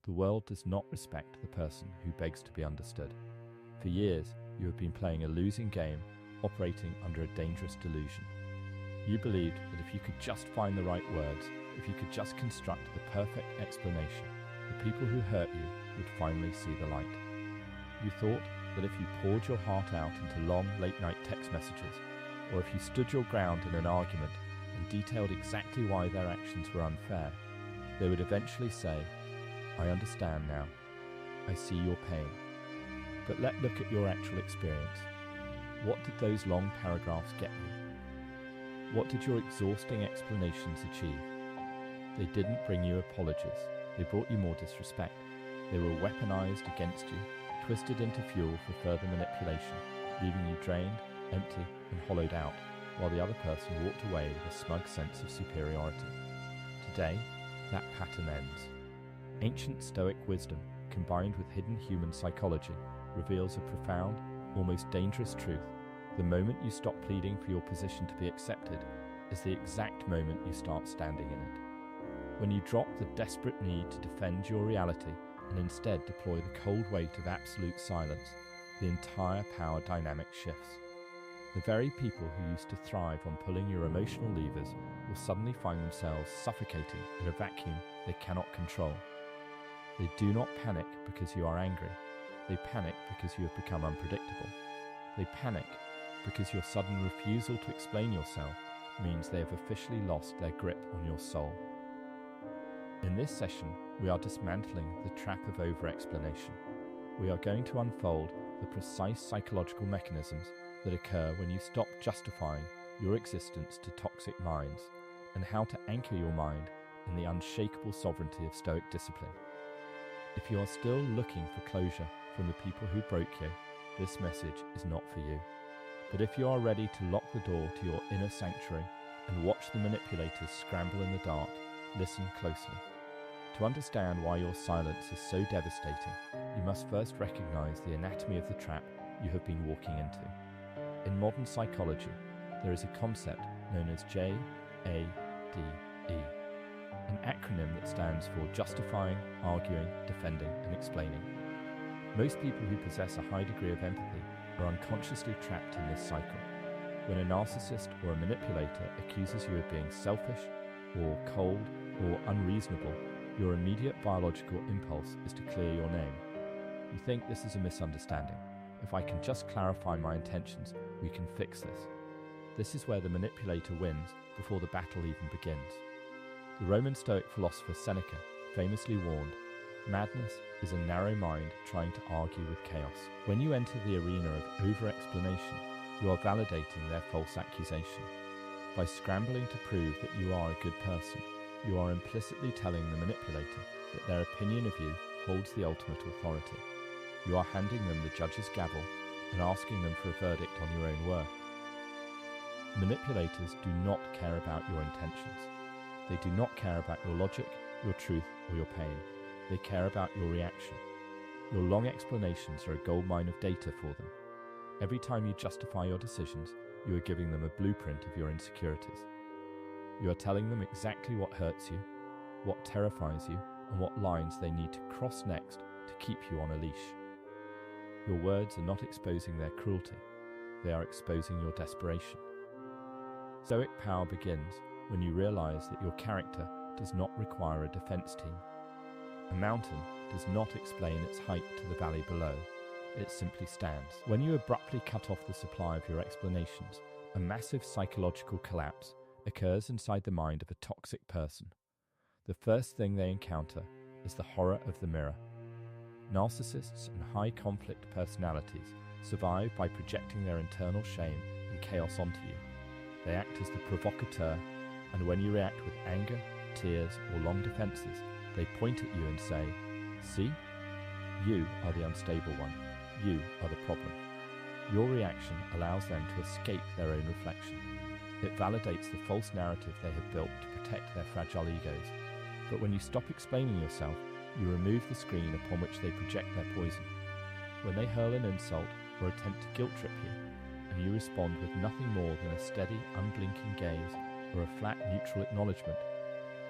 The world does not respect the person who begs to be understood. For years, you have been playing a losing game, operating under a dangerous delusion. You believed that if you could just find the right words, if you could just construct the perfect explanation, the people who hurt you would finally see the light. You thought that if you poured your heart out into long, late-night text messages, or if you stood your ground in an argument and detailed exactly why their actions were unfair, they would eventually say, "I understand now. I see your pain." But let's look at your actual experience. What did those long paragraphs get you? What did your exhausting explanations achieve? They didn't bring you apologies. They brought you more disrespect. They were weaponized against you, twisted into fuel for further manipulation, leaving you drained, empty, and hollowed out, while the other person walked away with a smug sense of superiority. Today, that pattern ends. Ancient Stoic wisdom, combined with hidden human psychology, reveals a profound, almost dangerous truth. The moment you stop pleading for your position to be accepted is the exact moment you start standing in it. When you drop the desperate need to defend your reality and instead deploy the cold weight of absolute silence, the entire power dynamic shifts. The very people who used to thrive on pulling your emotional levers will suddenly find themselves suffocating in a vacuum they cannot control. They do not panic because you are angry. They panic because you have become unpredictable. They panic because your sudden refusal to explain yourself means they have officially lost their grip on your soul. In this session, we are dismantling the trap of over-explanation. We are going to unfold the precise psychological mechanisms that occur when you stop justifying your existence to toxic minds, and how to anchor your mind in the unshakable sovereignty of Stoic discipline. If you are still looking for closure from the people who broke you, this message is not for you. But if you are ready to lock the door to your inner sanctuary and watch the manipulators scramble in the dark, listen closely. To understand why your silence is so devastating, you must first recognize the anatomy of the trap you have been walking into. In modern psychology, there is a concept known as J.A.D.E, an acronym that stands for justifying, arguing, defending, and explaining. Most people who possess a high degree of empathy are unconsciously trapped in this cycle. When a narcissist or a manipulator accuses you of being selfish, or cold, or unreasonable, your immediate biological impulse is to clear your name. You think this is a misunderstanding. If I can just clarify my intentions, we can fix this. This is where the manipulator wins before the battle even begins. The Roman Stoic philosopher Seneca famously warned, "Madness is a narrow mind trying to argue with chaos." When you enter the arena of over-explanation, you are validating their false accusation. By scrambling to prove that you are a good person, you are implicitly telling the manipulator that their opinion of you holds the ultimate authority. You are handing them the judge's gavel and asking them for a verdict on your own worth. Manipulators do not care about your intentions. They do not care about your logic, your truth, or your pain. They care about your reaction. Your long explanations are a goldmine of data for them. Every time you justify your decisions, you are giving them a blueprint of your insecurities. You are telling them exactly what hurts you, what terrifies you, and what lines they need to cross next to keep you on a leash. Your words are not exposing their cruelty, they are exposing your desperation. Stoic power begins when you realize that your character does not require a defense team. A mountain does not explain its height to the valley below, it simply stands. When you abruptly cut off the supply of your explanations, a massive psychological collapse occurs inside the mind of a toxic person. The first thing they encounter is the horror of the mirror. Narcissists and high-conflict personalities survive by projecting their internal shame and chaos onto you. They act as the provocateur, and when you react with anger, tears, or long defenses, they point at you and say, "See? You are the unstable one. You are the problem." Your reaction allows them to escape their own reflection. It validates the false narrative they have built to protect their fragile egos. But when you stop explaining yourself, you remove the screen upon which they project their poison. When they hurl an insult or attempt to guilt-trip you, and you respond with nothing more than a steady, unblinking gaze or a flat, neutral acknowledgement,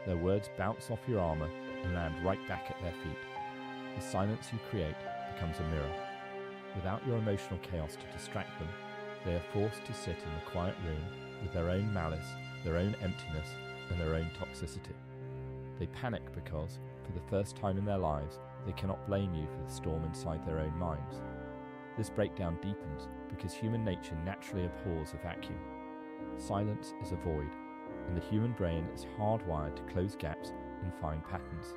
their words bounce off your armor and land right back at their feet. the silence you create becomes a mirror. Without your emotional chaos to distract them, they are forced to sit in the quiet room with their own malice, their own emptiness, and their own toxicity. They panic because, for the first time in their lives, they cannot blame you for the storm inside their own minds. This breakdown deepens because human nature naturally abhors a vacuum. Silence is a void, and the human brain is hardwired to close gaps and find patterns.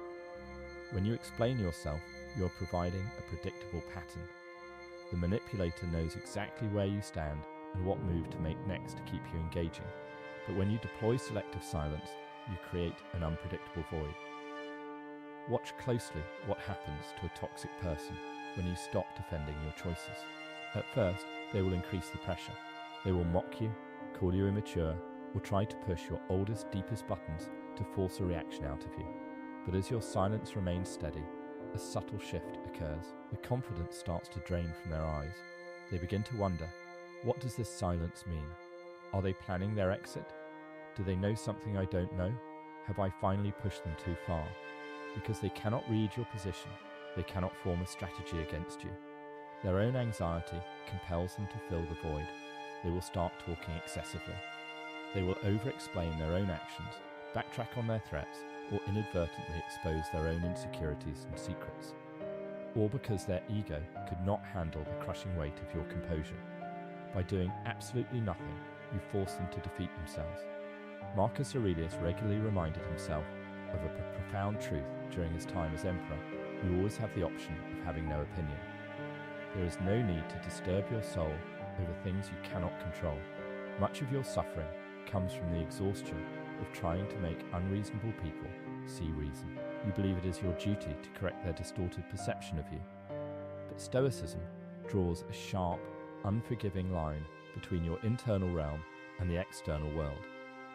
When you explain yourself, you are providing a predictable pattern. The manipulator knows exactly where you stand and what move to make next to keep you engaging. But when you deploy selective silence, you create an unpredictable void. Watch closely what happens to a toxic person when you stop defending your choices. At first, they will increase the pressure. They will mock you, call you immature, or try to push your oldest, deepest buttons to force a reaction out of you. But as your silence remains steady, a subtle shift occurs. The confidence starts to drain from their eyes. They begin to wonder, what does this silence mean? Are they planning their exit? Do they know something I don't know? Have I finally pushed them too far? Because they cannot read your position, they cannot form a strategy against you. Their own anxiety compels them to fill the void. They will start talking excessively. They will over-explain their own actions, backtrack on their threats, or inadvertently expose their own insecurities and secrets. All because their ego could not handle the crushing weight of your composure. By doing absolutely nothing, you force them to defeat themselves. Marcus Aurelius regularly reminded himself of a profound truth during his time as emperor: you always have the option of having no opinion. There is no need to disturb your soul over things you cannot control. Much of your suffering comes from the exhaustion of trying to make unreasonable people see reason. You believe it is your duty to correct their distorted perception of you. But Stoicism draws a sharp, unforgiving line between your internal realm and the external world.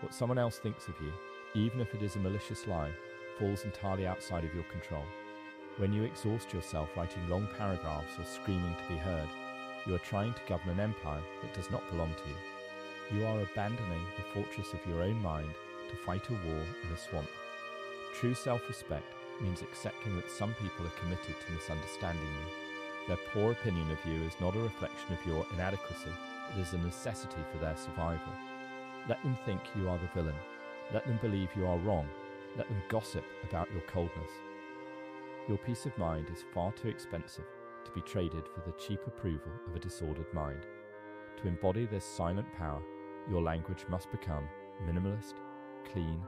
What someone else thinks of you, even if it is a malicious lie, falls entirely outside of your control. When you exhaust yourself writing long paragraphs or screaming to be heard, you are trying to govern an empire that does not belong to you. You are abandoning the fortress of your own mind to fight a war in a swamp. True self-respect means accepting that some people are committed to misunderstanding you. Their poor opinion of you is not a reflection of your inadequacy, it is a necessity for their survival. Let them think you are the villain. Let them believe you are wrong. Let them gossip about your coldness. Your peace of mind is far too expensive to be traded for the cheap approval of a disordered mind. To embody this silent power, your language must become minimalist, clean,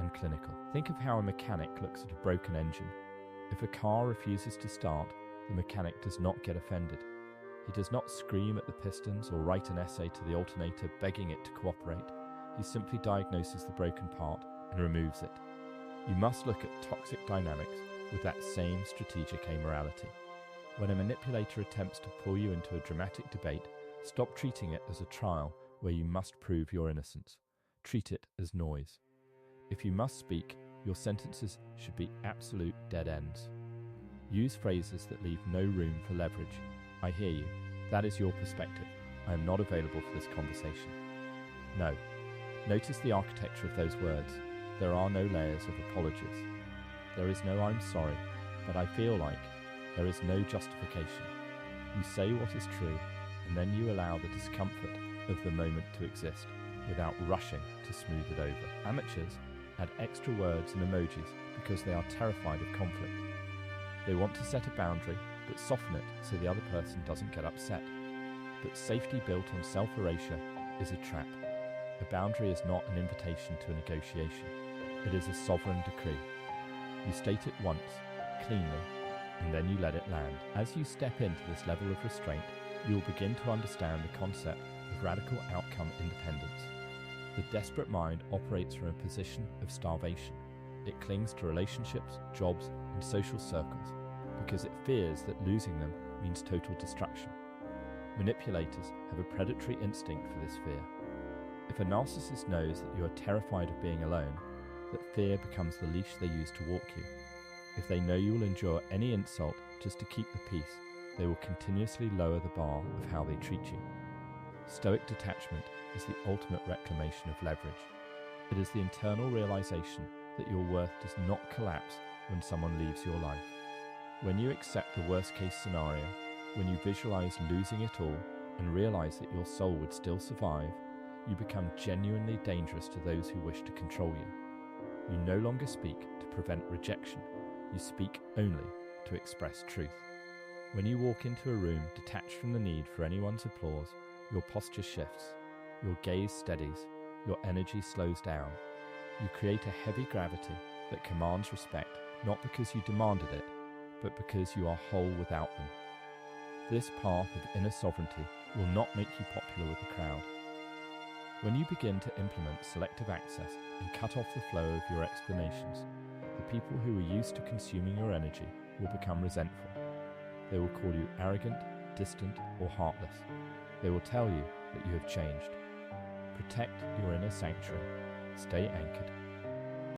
and clinical. Think of how a mechanic looks at a broken engine. If a car refuses to start, the mechanic does not get offended. He does not scream at the pistons or write an essay to the alternator begging it to cooperate. He simply diagnoses the broken part and removes it. You must look at toxic dynamics with that same strategic amorality. When a manipulator attempts to pull you into a dramatic debate, stop treating it as a trial where you must prove your innocence. Treat it as noise. If you must speak, your sentences should be absolute dead ends. Use phrases that leave no room for leverage. I hear you. That is your perspective. I am not available for this conversation. No. Notice the architecture of those words. There are no layers of apologies. There is no I'm sorry, but I feel like. There is no justification. You say what is true, and then you allow the discomfort of the moment to exist without rushing to smooth it over. Amateurs add extra words and emojis because they are terrified of conflict. They want to set a boundary, but soften it so the other person doesn't get upset. But safety built on self-erasure is a trap. A boundary is not an invitation to a negotiation. It is a sovereign decree. You state it once, cleanly, and then you let it land. As you step into this level of restraint, you will begin to understand the concept of radical outcome independence. The desperate mind operates from a position of starvation. It clings to relationships, jobs, and social circles because it fears that losing them means total destruction. Manipulators have a predatory instinct for this fear. If a narcissist knows that you are terrified of being alone, that fear becomes the leash they use to walk you. If they know you will endure any insult just to keep the peace, they will continuously lower the bar of how they treat you. Stoic detachment is the ultimate reclamation of leverage. It is the internal realization that your worth does not collapse when someone leaves your life. When you accept the worst case scenario, when you visualize losing it all and realize that your soul would still survive, you become genuinely dangerous to those who wish to control you. You no longer speak to prevent rejection, you speak only to express truth. When you walk into a room detached from the need for anyone's applause, your posture shifts, your gaze steadies, your energy slows down. You create a heavy gravity that commands respect, not because you demanded it, but because you are whole without them. This path of inner sovereignty will not make you popular with the crowd. When you begin to implement selective access and cut off the flow of your explanations, the people who are used to consuming your energy will become resentful. They will call you arrogant, distant, or heartless. They will tell you that you have changed. Protect your inner sanctuary. Stay anchored.